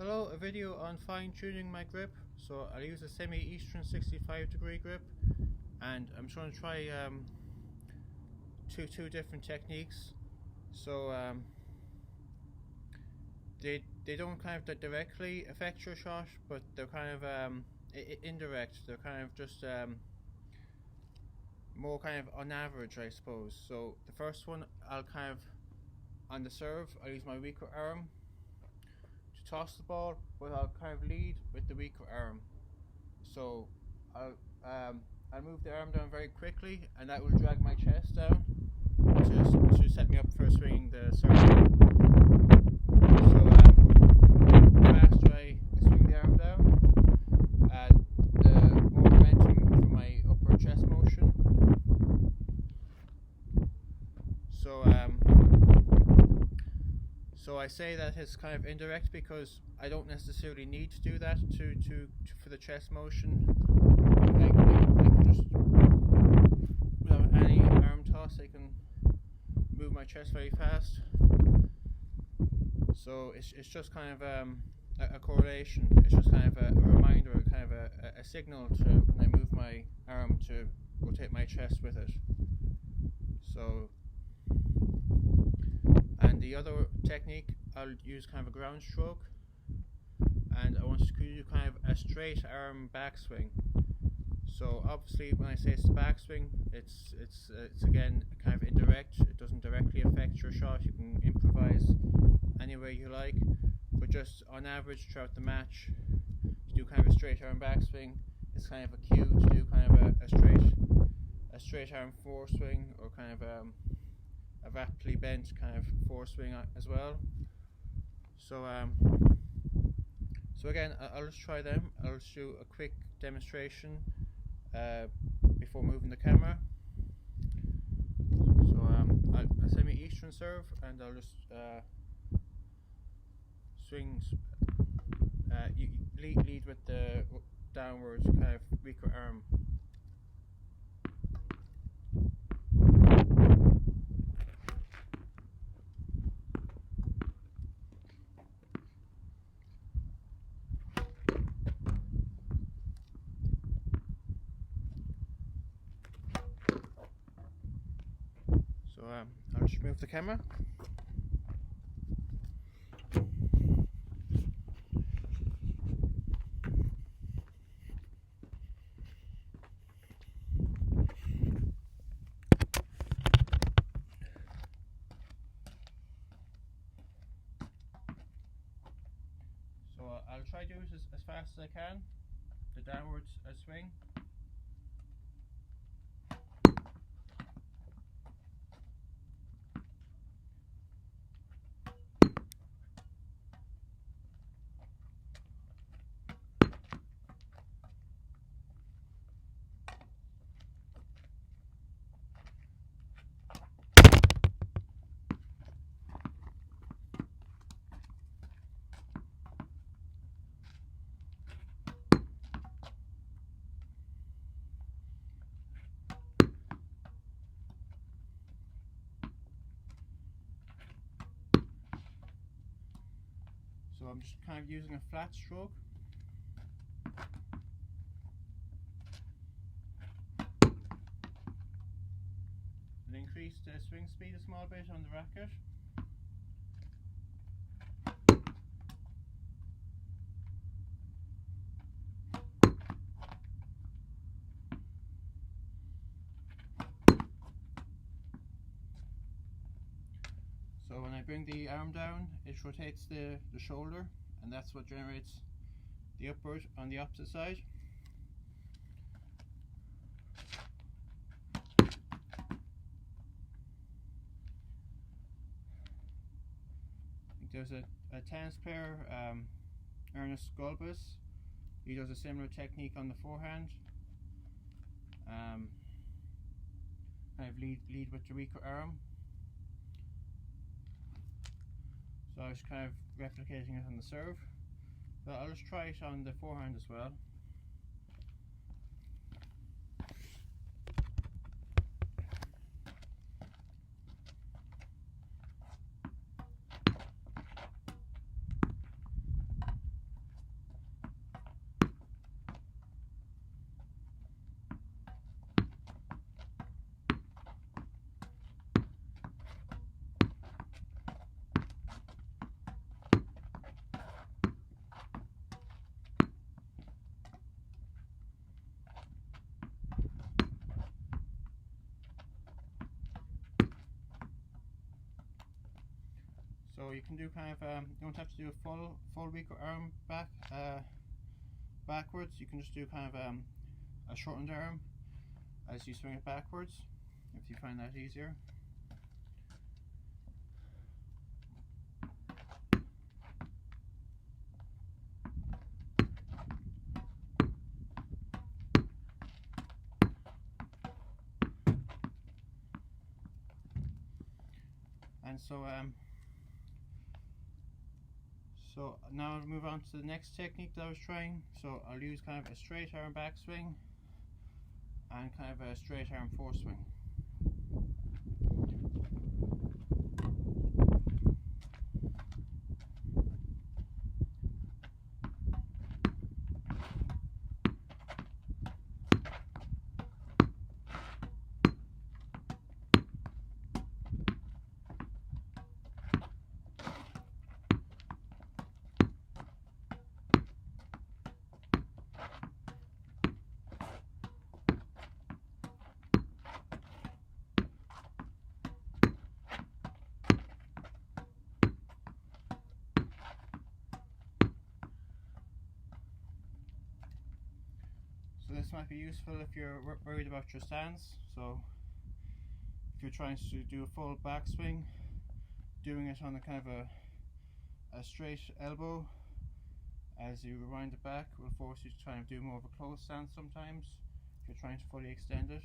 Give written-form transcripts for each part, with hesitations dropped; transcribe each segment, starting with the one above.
Hello, a video on fine-tuning my grip. So I'll use a semi-eastern 65-degree grip, and I'm trying to try two different techniques. So they don't kind of directly affect your shot, but they're kind of indirect. They're kind of just more kind of on average, I suppose. So the first one, I'll kind of on the serve, I'll use my weaker arm to toss the ball, but I'll kind of lead with the weaker arm. So I'll move the arm down very quickly, and that will drag my chest down to set me up for swinging the serve. So the faster I swing the arm down, the more momentum from my upper chest motion. So I say that it's kind of indirect because I don't necessarily need to do that for the chest motion. I can just, without any arm toss, I can move my chest very fast. So it's just kind of a correlation. It's just kind of a reminder, kind of a signal to when I move my arm to rotate my chest with it. So, and the other technique, I'll use kind of a ground stroke, and I want to do kind of a straight arm backswing. So obviously when I say it's the backswing, it's again kind of indirect. It doesn't directly affect your shot. You can improvise any way you like, but just on average throughout the match, you do kind of a straight arm backswing. It's kind of a cue to do kind of a straight arm foreswing, or kind of a rapidly bent kind of foreswing as well. So again, I'll just try them. I'll just do a quick demonstration before moving the camera. So I'll semi-eastern serve, and I'll just swing. You lead with the downwards kind of weaker arm. So I'll just move the camera. So I'll try to do it as fast as I can, the downwards swing. So I'm just kind of using a flat stroke. And increase the swing speed a small bit on the racket. So when I bring the arm down, it rotates the shoulder, and that's what generates the upward on the opposite side. I think there's a tennis player, Ernest Gulbis. He does a similar technique on the forehand. Kind of lead with the weaker arm. So I was kind of replicating it on the serve, but I'll just try it on the forehand as well. So you can do kind of you don't have to do a full weak arm backwards. You can just do kind of a shortened arm as you swing it backwards, if you find that easier. And so now I'll move on to the next technique that I was trying. So I'll use kind of a straight arm backswing and kind of a straight arm foreswing. So this might be useful if you're worried about your stance. So if you're trying to do a full backswing, doing it on a kind of a straight elbow as you rewind it back will force you to try and do more of a closed stance sometimes if you're trying to fully extend it.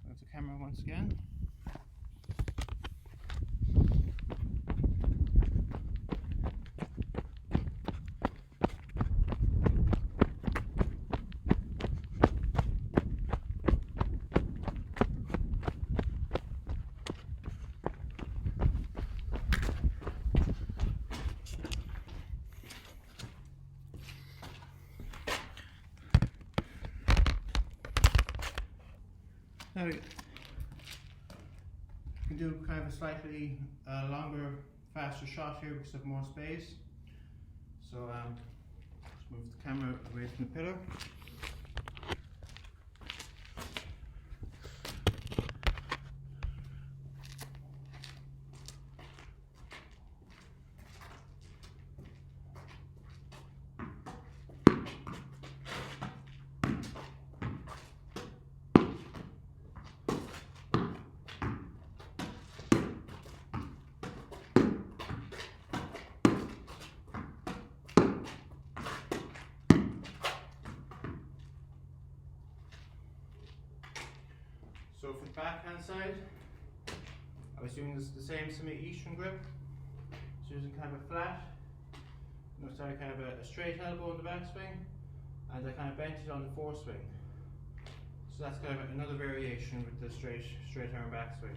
There's the camera once again. Now you can do kind of a slightly longer, faster shot here because of more space. So just move the camera away from the pillar. So for the backhand side, I was doing the same semi-Eastern grip. So using kind of a flat, kind of a straight elbow in the backswing, and I kind of bent it on the foreswing. So that's kind of another variation with the straight arm backswing.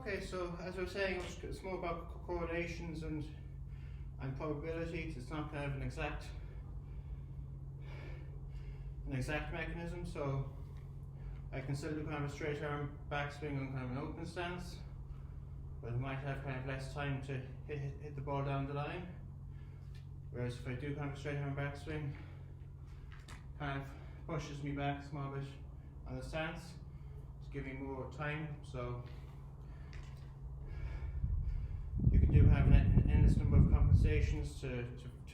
Okay, so as I was saying, it's more about correlations and probabilities. It's not kind of an exact mechanism. So I can still do kind of a straight arm backswing on kind of an open stance, but I might have kind of less time to hit the ball down the line. Whereas if I do kind of a straight arm backswing, kind of pushes me back a small bit on the stance, it's giving me more time. So do have an endless number of compensations to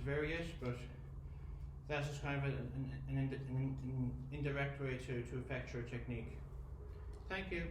vary it, but that's just kind of an indirect way to affect your technique. Thank you.